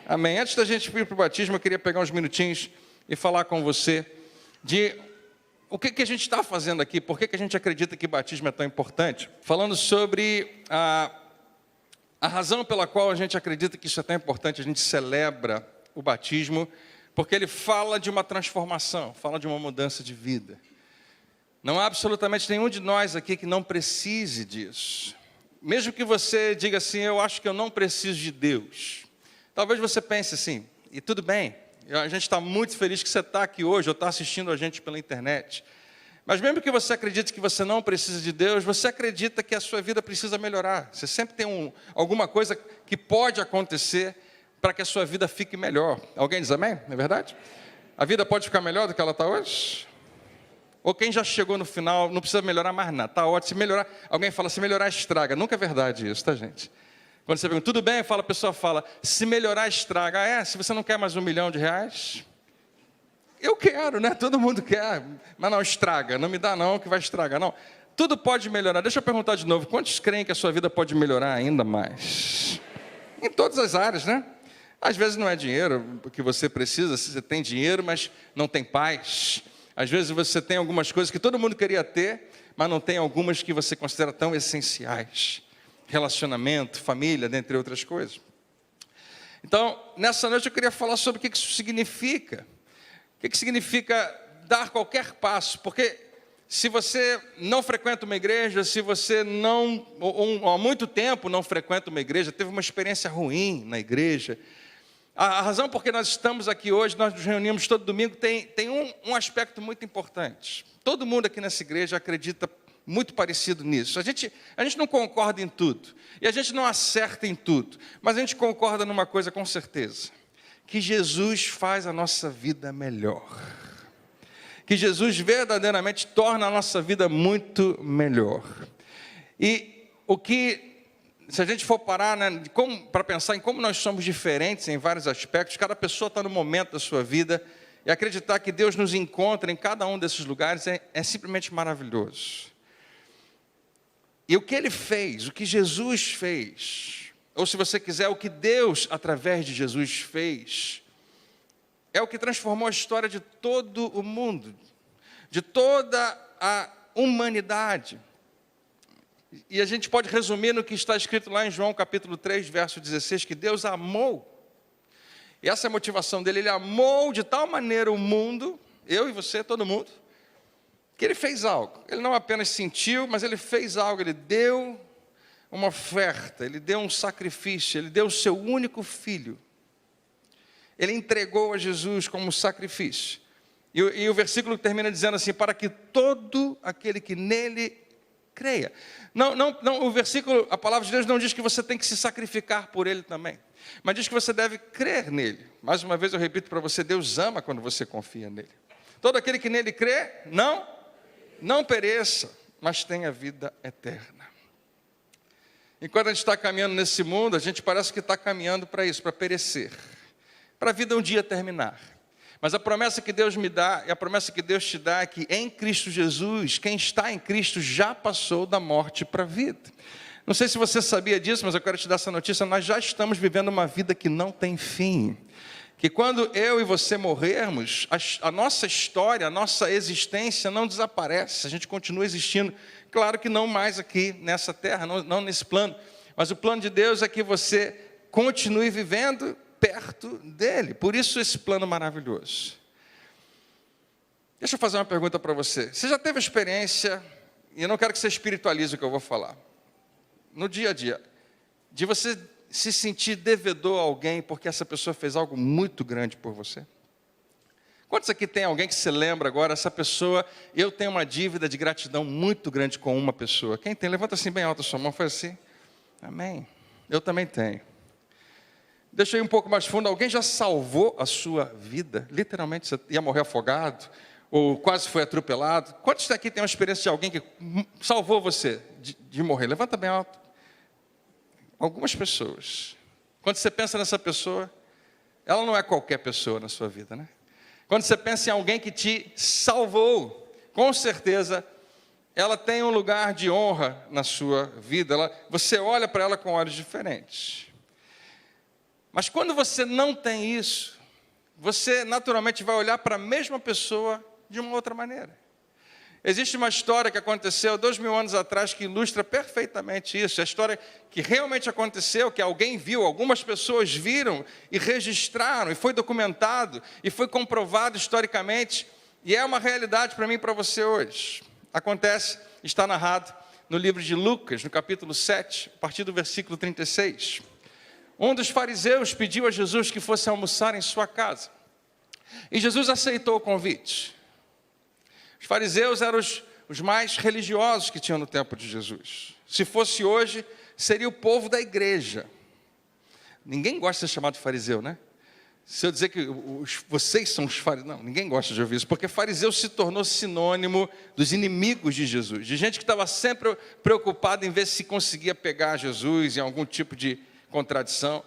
Amém. Antes da gente ir para o batismo, eu queria pegar uns minutinhos e falar com você de o que a gente está fazendo aqui, por que a gente acredita que batismo é tão importante. Falando sobre a razão pela qual a gente acredita que isso é tão importante, a gente celebra o batismo, porque ele fala de uma transformação, fala de uma mudança de vida. Não há absolutamente nenhum de nós aqui que não precise disso. Mesmo que você diga assim, eu acho que eu não preciso de Deus. Talvez você pense assim, e tudo bem, a gente está muito feliz que você está aqui hoje, ou está assistindo a gente pela internet. Mas mesmo que você acredite que você não precisa de Deus, você acredita que a sua vida precisa melhorar. Você sempre tem alguma coisa que pode acontecer para que a sua vida fique melhor. Alguém diz amém? Não é verdade? A vida pode ficar melhor do que ela está hoje? Ou quem já chegou no final, não precisa melhorar mais nada, está ótimo. Se melhorar, alguém fala, se melhorar estraga. Nunca é verdade isso, tá, gente? Quando você pergunta, tudo bem? A pessoa fala, se melhorar estraga. Se você não quer mais R$1 milhão? Eu quero, né? Todo mundo quer. Mas não, estraga. Não me dá não, que vai estragar. Não, tudo pode melhorar. Deixa eu perguntar de novo, quantos creem que a sua vida pode melhorar ainda mais? Em todas as áreas, né? Às vezes não é dinheiro que você precisa, você tem dinheiro, mas não tem paz. Às vezes você tem algumas coisas que todo mundo queria ter, mas não tem algumas que você considera tão essenciais. Relacionamento, família, dentre outras coisas. Então, nessa noite eu queria falar sobre o que isso significa. O que significa dar qualquer passo. Porque se você não frequenta uma igreja, se você não, ou há muito tempo não frequenta uma igreja, teve uma experiência ruim na igreja, a razão por que nós estamos aqui hoje, nós nos reunimos todo domingo, tem um aspecto muito importante. Todo mundo aqui nessa igreja acredita muito parecido nisso. A gente não concorda em tudo, e a gente não acerta em tudo, mas a gente concorda numa coisa com certeza, que Jesus faz a nossa vida melhor, que Jesus verdadeiramente torna a nossa vida muito melhor. E se a gente for parar, né, para pensar em como nós somos diferentes em vários aspectos, cada pessoa está no momento da sua vida, e acreditar que Deus nos encontra em cada um desses lugares é simplesmente maravilhoso. E o que Ele fez, o que Jesus fez, ou se você quiser, o que Deus, através de Jesus, fez, é o que transformou a história de todo o mundo, de toda a humanidade. E a gente pode resumir no que está escrito lá em João capítulo 3, verso 16, que Deus amou. E essa é a motivação dele, Ele amou de tal maneira o mundo, eu e você, todo mundo, que Ele fez algo. Ele não apenas sentiu, mas Ele fez algo. Ele deu uma oferta, Ele deu um sacrifício, Ele deu o seu único filho. Ele entregou a Jesus como sacrifício. E o versículo termina dizendo assim, para que todo aquele que nele creia. Não, o versículo, a palavra de Deus não diz que você tem que se sacrificar por Ele também, mas diz que você deve crer nele. Mais uma vez eu repito para você, Deus ama quando você confia nele. Todo aquele que nele crê, não pereça, mas tenha vida eterna. Enquanto a gente está caminhando nesse mundo, a gente parece que está caminhando para isso, para perecer, para a vida um dia terminar. Mas a promessa que Deus me dá, e a promessa que Deus te dá é que em Cristo Jesus, quem está em Cristo já passou da morte para a vida. Não sei se você sabia disso, mas eu quero te dar essa notícia, nós já estamos vivendo uma vida que não tem fim. Que quando eu e você morrermos, a nossa história, a nossa existência não desaparece, a gente continua existindo. Claro que não mais aqui nessa terra, não nesse plano, mas o plano de Deus é que você continue vivendo perto dele. Por isso esse plano maravilhoso. Deixa eu fazer uma pergunta para você. Você já teve experiência, e eu não quero que você espiritualize o que eu vou falar, no dia a dia, de você se sentir devedor a alguém porque essa pessoa fez algo muito grande por você? Quantos aqui tem alguém que se lembra agora, essa pessoa, eu tenho uma dívida de gratidão muito grande com uma pessoa? Quem tem? Levanta assim bem alta a sua mão, foi assim? Amém. Eu também tenho. Deixa eu ir um pouco mais fundo, alguém já salvou a sua vida? Literalmente, você ia morrer afogado, ou quase foi atropelado? Quantos aqui tem uma experiência de alguém que salvou você de morrer? Levanta bem alto. Algumas pessoas. Quando você pensa nessa pessoa, ela não é qualquer pessoa na sua vida, né? Quando você pensa em alguém que te salvou, com certeza, ela tem um lugar de honra na sua vida. Você olha para ela com olhos diferentes. Mas quando você não tem isso, você naturalmente vai olhar para a mesma pessoa de uma outra maneira. Existe uma história que aconteceu 2000 anos atrás que ilustra perfeitamente isso. A história que realmente aconteceu, que alguém viu, algumas pessoas viram e registraram, e foi documentado, e foi comprovado historicamente, e é uma realidade para mim e para você hoje. Acontece, está narrado no livro de Lucas, no capítulo 7, a partir do versículo 36. Um dos fariseus pediu a Jesus que fosse almoçar em sua casa. E Jesus aceitou o convite. Os fariseus eram os mais religiosos que tinham no tempo de Jesus. Se fosse hoje, seria o povo da igreja. Ninguém gosta de ser chamado de fariseu, né? Se eu dizer que vocês são os fariseus, não, ninguém gosta de ouvir isso, porque fariseu se tornou sinônimo dos inimigos de Jesus, de gente que estava sempre preocupada em ver se conseguia pegar Jesus em algum tipo de contradição.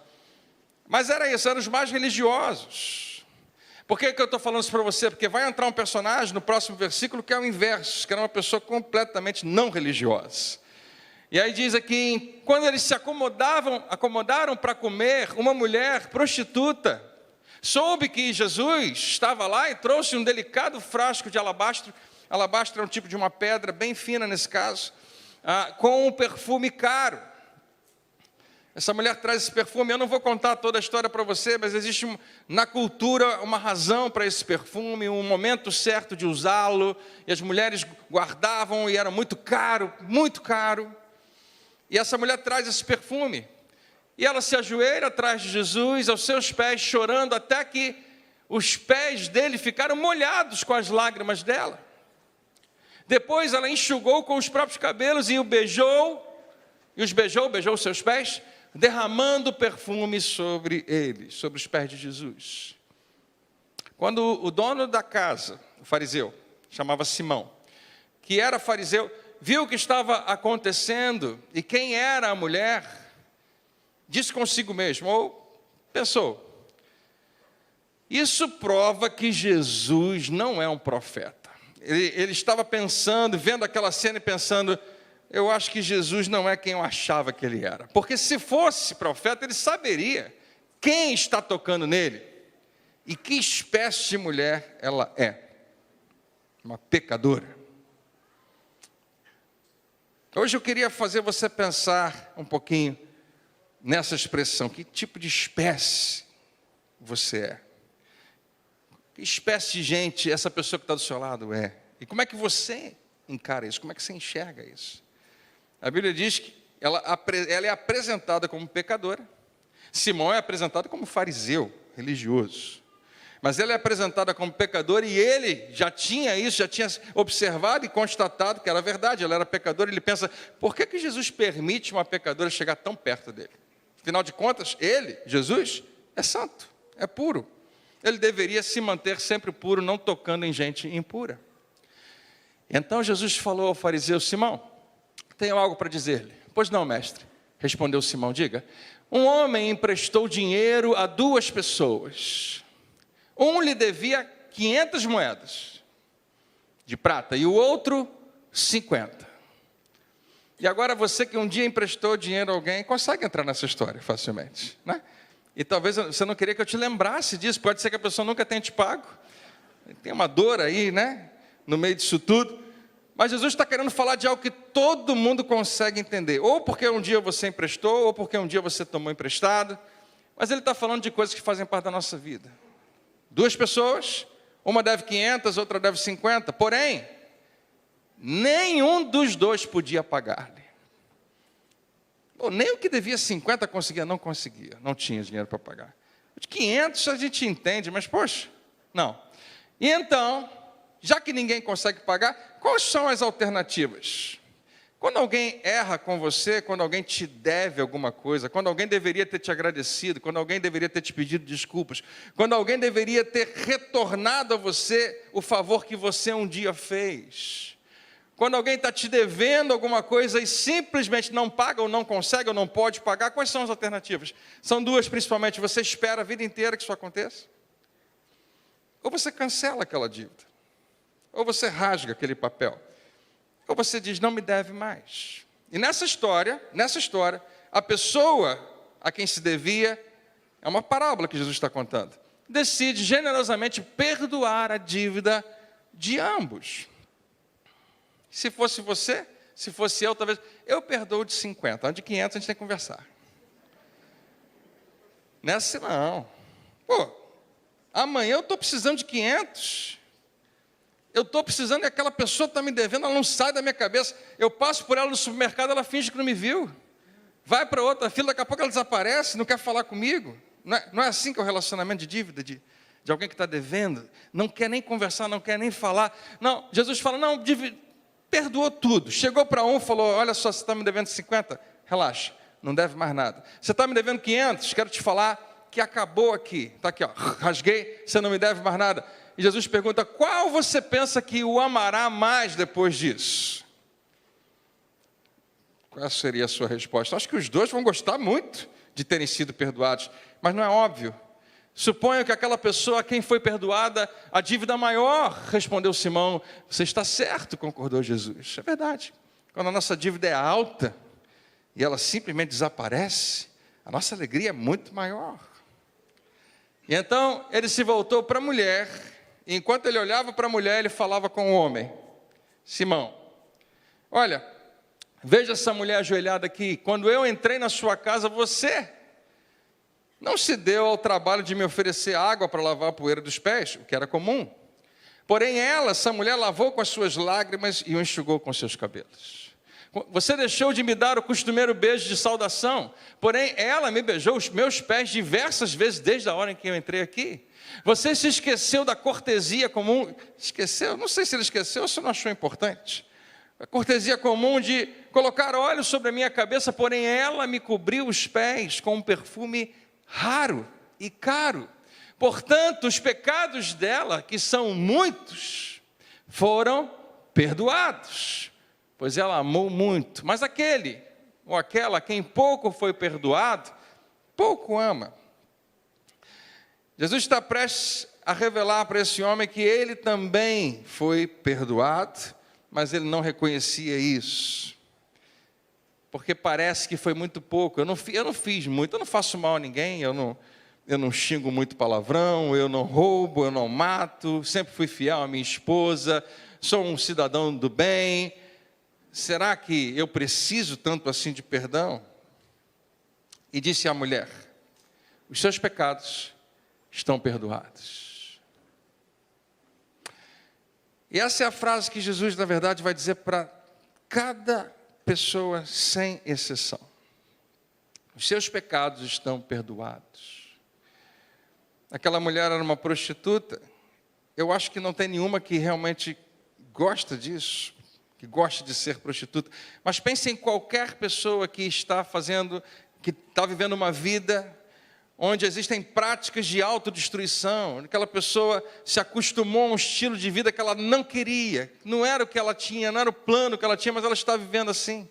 Mas era isso, eram os mais religiosos. Por que eu estou falando isso para você? Porque vai entrar um personagem no próximo versículo que é o inverso, que era uma pessoa completamente não religiosa. E aí diz aqui, quando eles se acomodaram para comer, uma mulher prostituta soube que Jesus estava lá e trouxe um delicado frasco de alabastro. Alabastro é um tipo de uma pedra bem fina nesse caso, com um perfume caro. Essa mulher traz esse perfume. Eu não vou contar toda a história para você, mas existe na cultura uma razão para esse perfume, um momento certo de usá-lo, e as mulheres guardavam, e era muito caro, muito caro. E essa mulher traz esse perfume, e ela se ajoelha atrás de Jesus, aos seus pés, chorando, até que os pés dele ficaram molhados com as lágrimas dela. Depois ela enxugou com os próprios cabelos e o beijou, beijou os seus pés, derramando perfume sobre eles, sobre os pés de Jesus. Quando o dono da casa, o fariseu, chamava Simão, que era fariseu, viu o que estava acontecendo e quem era a mulher, disse consigo mesmo, ou pensou, isso prova que Jesus não é um profeta. Ele estava pensando, vendo aquela cena e pensando, eu acho que Jesus não é quem eu achava que ele era. Porque se fosse profeta, ele saberia quem está tocando nele e que espécie de mulher ela é. Uma pecadora. Hoje eu queria fazer você pensar um pouquinho nessa expressão. Que tipo de espécie você é? Que espécie de gente essa pessoa que está do seu lado é? E como é que você encara isso? Como é que você enxerga isso? A Bíblia diz que ela é apresentada como pecadora. Simão é apresentado como fariseu, religioso. Mas ela é apresentada como pecadora e ele já tinha isso, já tinha observado e constatado que era verdade, ela era pecadora. Ele pensa, por que Jesus permite uma pecadora chegar tão perto dele? Afinal de contas, ele, Jesus, é santo, é puro. Ele deveria se manter sempre puro, não tocando em gente impura. Então Jesus falou ao fariseu, Simão, tenho algo para dizer-lhe. Pois não, mestre, respondeu Simão, diga. Um homem emprestou dinheiro a 2 pessoas. Um lhe devia 500 moedas de prata e o outro 50. E agora você que um dia emprestou dinheiro a alguém, consegue entrar nessa história facilmente, né? E talvez você não queria que eu te lembrasse disso, pode ser que a pessoa nunca tenha te pago. Tem uma dor aí, né? No meio disso tudo. Mas Jesus está querendo falar de algo que todo mundo consegue entender. Ou porque um dia você emprestou, ou porque um dia você tomou emprestado. Mas ele está falando de coisas que fazem parte da nossa vida. 2 pessoas, uma deve 500, outra deve 50. Porém, nenhum dos 2 podia pagar-lhe. Nem o que devia 50 conseguia, não tinha dinheiro para pagar. De 500 a gente entende, mas poxa, não. E então, já que ninguém consegue pagar, quais são as alternativas? Quando alguém erra com você, quando alguém te deve alguma coisa, quando alguém deveria ter te agradecido, quando alguém deveria ter te pedido desculpas, quando alguém deveria ter retornado a você o favor que você um dia fez, quando alguém está te devendo alguma coisa e simplesmente não paga, ou não consegue, ou não pode pagar, quais são as alternativas? São 2 principalmente, você espera a vida inteira que isso aconteça, ou você cancela aquela dívida, ou você rasga aquele papel, ou você diz, não me deve mais. E nessa história, a pessoa a quem se devia, É uma parábola que Jesus está contando. Decide generosamente perdoar a dívida de ambos. Se fosse você, se fosse eu, talvez, eu perdoo de 50, de 500 a gente tem que conversar. Nessa não. Pô, amanhã eu estou precisando de 500. Eu estou precisando e aquela pessoa está me devendo, ela não sai da minha cabeça. Eu passo por ela no supermercado, ela finge que não me viu. Vai para outra fila, daqui a pouco ela desaparece, não quer falar comigo. Não é assim que é o relacionamento de dívida, de alguém que está devendo. Não quer nem conversar, não quer nem falar. Não, Jesus fala, não, perdoou tudo. Chegou para um, falou, olha só, você está me devendo 50, relaxa, não deve mais nada. Você está me devendo 500, quero te falar que acabou aqui. Está aqui, ó, rasguei, você não me deve mais nada. E Jesus pergunta, qual você pensa que o amará mais depois disso? Qual seria a sua resposta? Acho que os dois vão gostar muito de terem sido perdoados, mas não é óbvio. Suponho que aquela pessoa a quem foi perdoada a dívida maior, respondeu Simão, você está certo, concordou Jesus. É verdade, quando a nossa dívida é alta e ela simplesmente desaparece, a nossa alegria é muito maior. E então ele se voltou para a mulher, e enquanto ele olhava para a mulher, ele falava com o homem, Simão, olha, veja essa mulher ajoelhada aqui, quando eu entrei na sua casa, você não se deu ao trabalho de me oferecer água para lavar a poeira dos pés, o que era comum. Porém essa mulher lavou com as suas lágrimas e o enxugou com seus cabelos. Você deixou de me dar o costumeiro beijo de saudação, porém ela me beijou os meus pés diversas vezes desde a hora em que eu entrei aqui. Você se esqueceu da cortesia comum, esqueceu? Não sei se ele esqueceu ou se não achou importante. A cortesia comum de colocar óleo sobre a minha cabeça, porém ela me cobriu os pés com um perfume raro e caro. Portanto, os pecados dela, que são muitos, foram perdoados, pois ela amou muito. Mas aquele ou aquela a quem pouco foi perdoado, pouco ama. Jesus está prestes a revelar para esse homem que ele também foi perdoado, mas ele não reconhecia isso, porque parece que foi muito pouco. Eu não fiz muito, eu não faço mal a ninguém, eu não xingo muito palavrão, eu não roubo, eu não mato, sempre fui fiel à minha esposa, sou um cidadão do bem. Será que eu preciso tanto assim de perdão? E disse à mulher, os seus pecados estão perdoados. E essa é a frase que Jesus, na verdade, vai dizer para cada pessoa, sem exceção. Os seus pecados estão perdoados. Aquela mulher era uma prostituta. Eu acho que não tem nenhuma que realmente gosta disso, que gosta de ser prostituta. Mas pense em qualquer pessoa que está vivendo uma vida onde existem práticas de autodestruição, aquela pessoa se acostumou a um estilo de vida que ela não queria, não era o que ela tinha, não era o plano que ela tinha, mas ela está vivendo assim.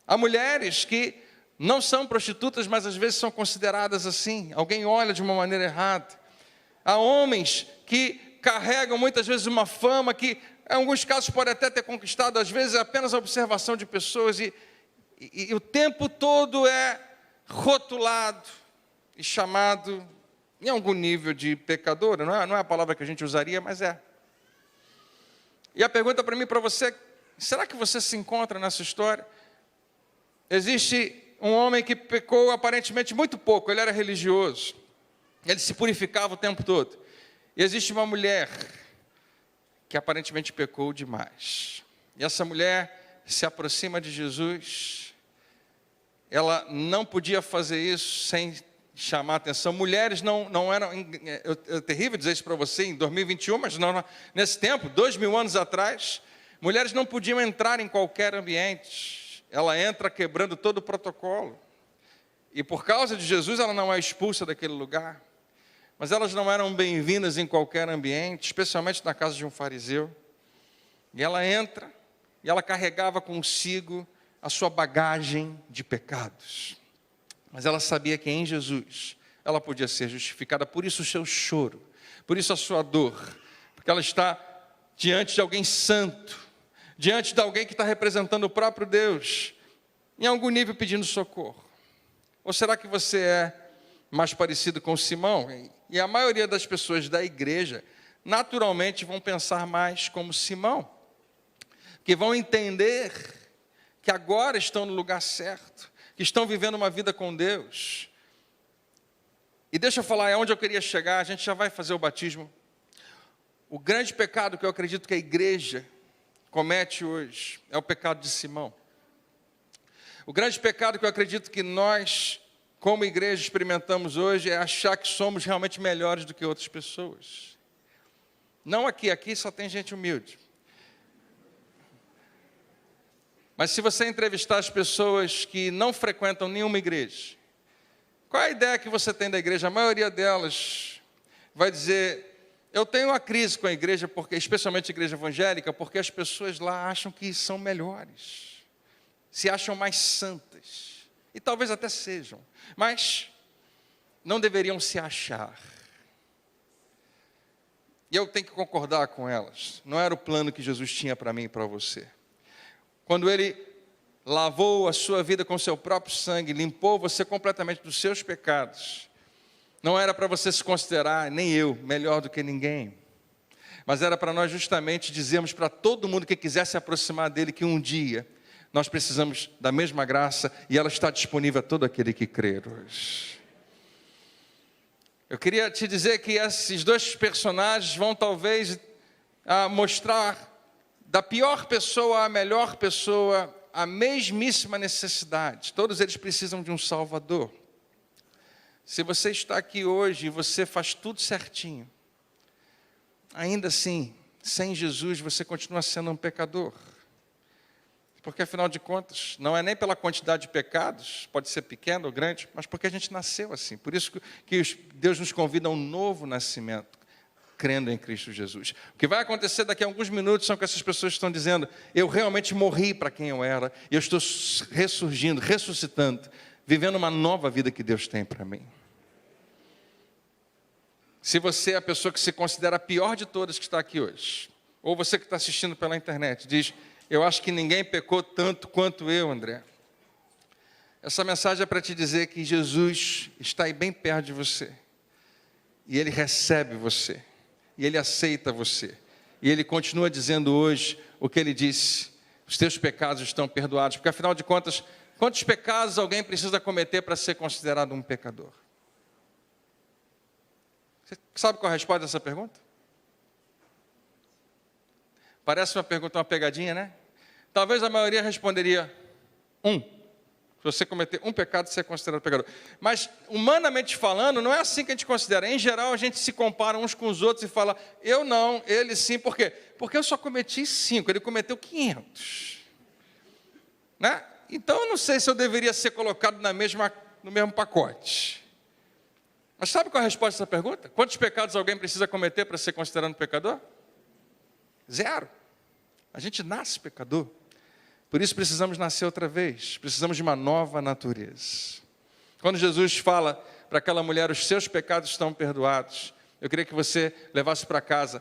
Há mulheres que não são prostitutas, mas às vezes são consideradas assim, alguém olha de uma maneira errada. Há homens que carregam muitas vezes uma fama que, em alguns casos, pode até ter conquistado, às vezes é apenas a observação de pessoas, e o tempo todo é rotulado e chamado em algum nível de pecadora, não é a palavra que a gente usaria, mas é. E a pergunta para mim e para você, será que você se encontra nessa história? Existe um homem que pecou aparentemente muito pouco, ele era religioso, ele se purificava o tempo todo. E existe uma mulher que aparentemente pecou demais. E essa mulher se aproxima de Jesus, ela não podia fazer isso sem chamar a atenção. Mulheres não eram, é terrível dizer isso para você em 2021, mas não, nesse tempo, 2000 anos atrás, mulheres não podiam entrar em qualquer ambiente. Ela entra quebrando todo o protocolo. E por causa de Jesus, ela não é expulsa daquele lugar. Mas elas não eram bem-vindas em qualquer ambiente, especialmente na casa de um fariseu. E ela entra, e ela carregava consigo a sua bagagem de pecados. Mas ela sabia que em Jesus ela podia ser justificada, por isso o seu choro, por isso a sua dor, porque ela está diante de alguém santo, diante de alguém que está representando o próprio Deus, em algum nível pedindo socorro. Ou será que você é mais parecido com Simão. E a maioria das pessoas da igreja, naturalmente, vão pensar mais como Simão, que vão entender que agora estão no lugar certo, que estão vivendo uma vida com Deus. E deixa eu falar, é onde eu queria chegar, a gente já vai fazer o batismo. O grande pecado que eu acredito que a igreja comete hoje é o pecado de Simão. O grande pecado que eu acredito que nós, como igreja, experimentamos hoje é achar que somos realmente melhores do que outras pessoas. Não aqui só tem gente humilde. Mas se você entrevistar as pessoas que não frequentam nenhuma igreja, qual é a ideia que você tem da igreja? A maioria delas vai dizer: eu tenho uma crise com a igreja, porque, especialmente a igreja evangélica, porque as pessoas lá acham que são melhores, se acham mais santas, e talvez até sejam, mas não deveriam se achar. E eu tenho que concordar com elas, não era o plano que Jesus tinha para mim e para você. Quando Ele lavou a sua vida com seu próprio sangue, limpou você completamente dos seus pecados, não era para você se considerar, nem eu, melhor do que ninguém, mas era para nós justamente dizermos para todo mundo que quiser se aproximar dele, que um dia nós precisamos da mesma graça, e ela está disponível a todo aquele que crer hoje. Eu queria te dizer que esses dois personagens vão talvez mostrar da pior pessoa à melhor pessoa a mesmíssima necessidade. Todos eles precisam de um Salvador. Se você está aqui hoje e você faz tudo certinho, ainda assim, sem Jesus, você continua sendo um pecador. Porque, afinal de contas, não é nem pela quantidade de pecados, pode ser pequeno ou grande, mas porque a gente nasceu assim. Por isso que Deus nos convida a um novo nascimento, crendo em Cristo Jesus. O que vai acontecer daqui a alguns minutos são que essas pessoas estão dizendo: eu realmente morri para quem eu era, e eu estou ressurgindo, ressuscitando, vivendo uma nova vida que Deus tem para mim. Se você é a pessoa que se considera a pior de todas que está aqui hoje, ou você que está assistindo pela internet, diz: eu acho que ninguém pecou tanto quanto eu, André. Essa mensagem é para te dizer que Jesus está aí bem perto de você. E Ele recebe você. E Ele aceita você. E Ele continua dizendo hoje o que Ele disse: os teus pecados estão perdoados. Porque, afinal de contas, quantos pecados alguém precisa cometer para ser considerado um pecador? Você sabe qual é a resposta dessa pergunta? Parece uma pergunta, uma pegadinha, né? Talvez a maioria responderia: Se você cometer um pecado, você é considerado pecador. Mas, humanamente falando, não é assim que a gente considera. Em geral, a gente se compara uns com os outros e fala: eu não, ele sim. Por quê? Porque eu só cometi 5, ele cometeu 500. Né? Então, eu não sei se eu deveria ser colocado no mesmo pacote. Mas sabe qual é a resposta dessa pergunta? Quantos pecados alguém precisa cometer para ser considerado pecador? 0. A gente nasce pecador. Por isso precisamos nascer outra vez. Precisamos de uma nova natureza. Quando Jesus fala para aquela mulher: os seus pecados estão perdoados, eu queria que você levasse para casa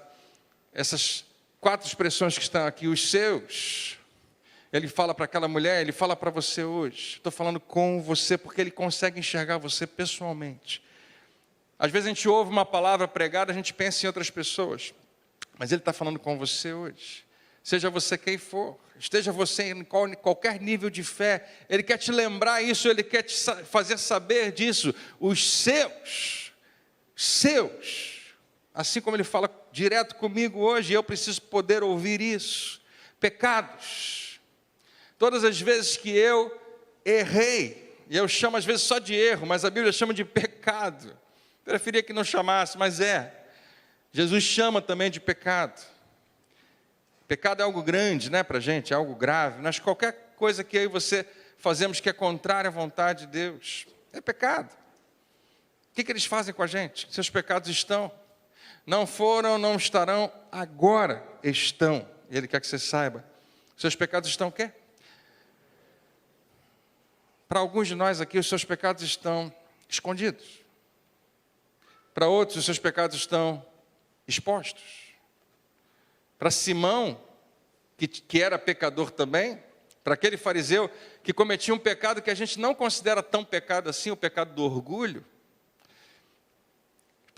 essas 4 expressões que estão aqui: os seus. Ele fala para aquela mulher, ele fala para você hoje. Estou falando com você porque ele consegue enxergar você pessoalmente. Às vezes a gente ouve uma palavra pregada, a gente pensa em outras pessoas, mas ele está falando com você hoje. Seja você quem for, esteja você em qualquer nível de fé, Ele quer te lembrar isso, Ele quer te fazer saber disso. Os seus, assim como Ele fala direto comigo hoje, eu preciso poder ouvir isso. Pecados. Todas as vezes que eu errei, e eu chamo às vezes só de erro, mas a Bíblia chama de pecado. Preferia que não chamasse, mas Jesus chama também de pecado. Pecado é algo grande, né, para a gente, é algo grave. Mas qualquer coisa que eu e você fazemos que é contrária à vontade de Deus, é pecado. O que eles fazem com a gente? Seus pecados estão. Não foram, não estarão, agora estão. E Ele quer que você saiba. Seus pecados estão o quê? Para alguns de nós aqui, os seus pecados estão escondidos. Para outros, os seus pecados estão expostos. Para Simão, que era pecador também, para aquele fariseu que cometia um pecado que a gente não considera tão pecado assim, o pecado do orgulho,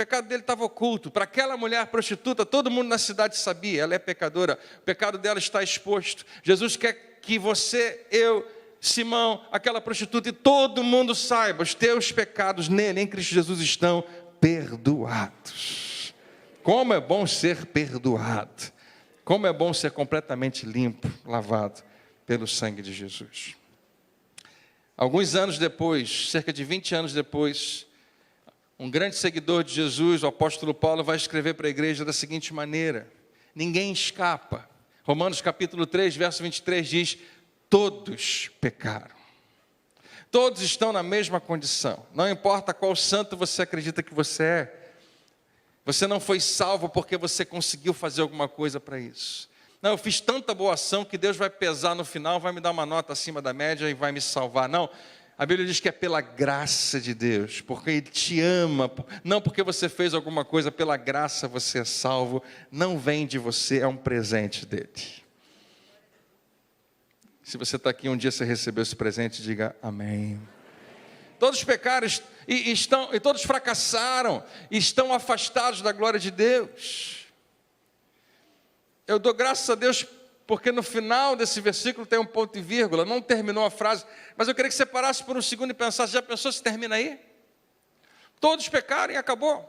pecado dele estava oculto. Para aquela mulher prostituta, todo mundo na cidade sabia, ela é pecadora, o pecado dela está exposto. Jesus quer que você, eu, Simão, aquela prostituta e todo mundo saiba, os teus pecados nele, em Cristo Jesus, estão perdoados. Como é bom ser perdoado. Como é bom ser completamente limpo, lavado pelo sangue de Jesus. Alguns anos depois, cerca de 20 anos depois, um grande seguidor de Jesus, o apóstolo Paulo, vai escrever para a igreja da seguinte maneira: ninguém escapa. Romanos capítulo 3, verso 23 diz: todos pecaram. Todos estão na mesma condição. Não importa qual santo você acredita que você é. Você não foi salvo porque você conseguiu fazer alguma coisa para isso. Não, eu fiz tanta boa ação que Deus vai pesar no final, vai me dar uma nota acima da média e vai me salvar. Não, a Bíblia diz que é pela graça de Deus, porque Ele te ama, não porque você fez alguma coisa, pela graça você é salvo, não vem de você, é um presente dele. Se você está aqui um dia você recebeu esse presente, diga amém. Todos pecaram e todos fracassaram, e estão afastados da glória de Deus. Eu dou graças a Deus porque no final desse versículo tem um ponto e vírgula, não terminou a frase, mas eu queria que você parasse por um segundo e pensasse: já pensou se termina aí? Todos pecaram e acabou.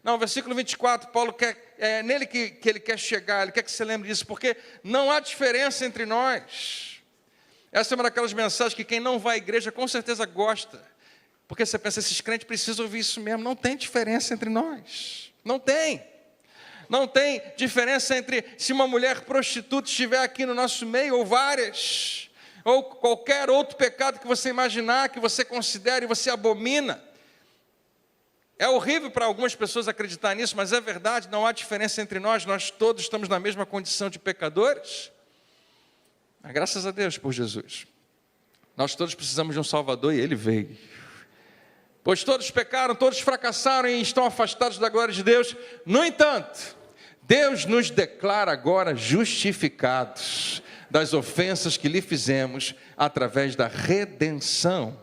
Não, versículo 24, Paulo quer, é nele que ele quer chegar, ele quer que você lembre disso, porque não há diferença entre nós. Essa é uma daquelas mensagens que quem não vai à igreja com certeza gosta, porque você pensa, esses crentes precisam ouvir isso mesmo. Não tem diferença entre nós, não tem. Não tem diferença entre se uma mulher prostituta estiver aqui no nosso meio, ou várias, ou qualquer outro pecado que você imaginar, que você considere e você abomina. É horrível para algumas pessoas acreditar nisso, mas é verdade, não há diferença entre nós, nós todos estamos na mesma condição de pecadores. Mas graças a Deus por Jesus. Nós todos precisamos de um Salvador e Ele veio. Pois todos pecaram, todos fracassaram e estão afastados da glória de Deus. No entanto, Deus nos declara agora justificados das ofensas que lhe fizemos através da redenção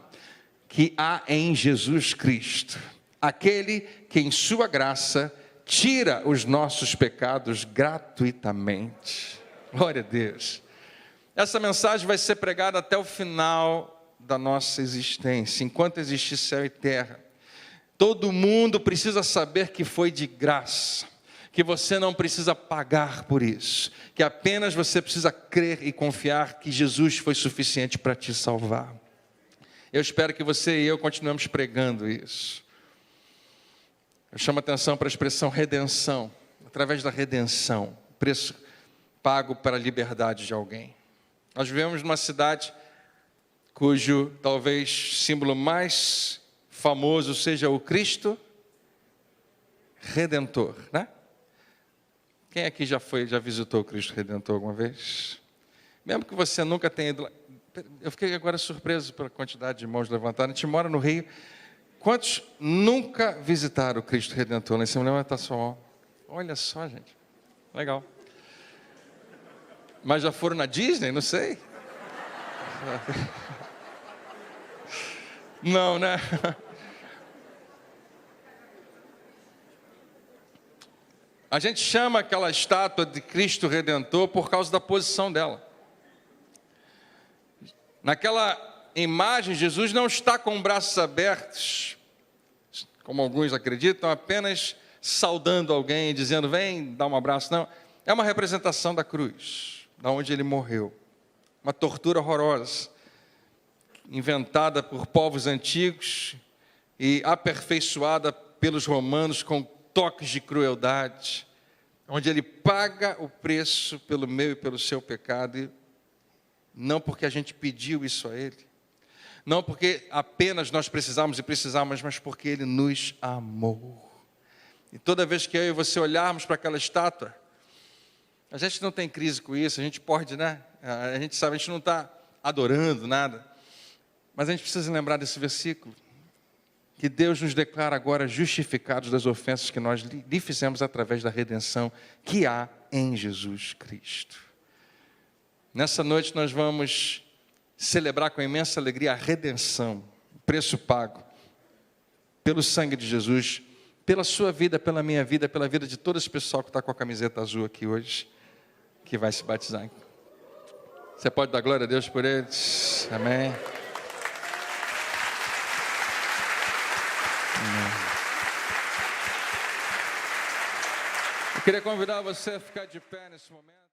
que há em Jesus Cristo. Aquele que em sua graça tira os nossos pecados gratuitamente. Glória a Deus. Essa mensagem vai ser pregada até o final da nossa existência, enquanto existir céu e terra. Todo mundo precisa saber que foi de graça, que você não precisa pagar por isso, que apenas você precisa crer e confiar que Jesus foi suficiente para te salvar. Eu espero que você e eu continuemos pregando isso. Eu chamo a atenção para a expressão redenção, através da redenção, preço pago para a liberdade de alguém. Nós vivemos numa cidade cujo talvez símbolo mais famoso seja o Cristo Redentor, né? Quem aqui já visitou o Cristo Redentor alguma vez? Mesmo que você nunca tenha ido lá. Eu fiquei agora surpreso pela quantidade de mãos levantadas. A gente mora no Rio. Quantos nunca visitaram o Cristo Redentor? Lá em cima, levanta sua mão. Olha só, gente. Legal. Mas já foram na Disney? Não sei. Não, né? A gente chama aquela estátua de Cristo Redentor por causa da posição dela. Naquela imagem, Jesus não está com braços abertos, como alguns acreditam, apenas saudando alguém, dizendo, vem, dá um abraço. Não, é uma representação da cruz, da onde ele morreu. Uma tortura horrorosa, inventada por povos antigos e aperfeiçoada pelos romanos com toques de crueldade, onde ele paga o preço pelo meu e pelo seu pecado, não porque a gente pediu isso a ele, não porque apenas nós precisamos, mas porque ele nos amou. E toda vez que eu e você olharmos para aquela estátua, a gente não tem crise com isso, a gente pode, né? A gente sabe, a gente não está adorando nada, mas a gente precisa lembrar desse versículo, que Deus nos declara agora justificados das ofensas que nós lhe fizemos através da redenção que há em Jesus Cristo. Nessa noite nós vamos celebrar com imensa alegria a redenção, o preço pago pelo sangue de Jesus pela sua vida, pela minha vida, pela vida de todo esse pessoal que está com a camiseta azul aqui hoje, que vai se batizar. Você pode dar glória a Deus por eles? Amém. Eu queria convidar você a ficar de pé nesse momento.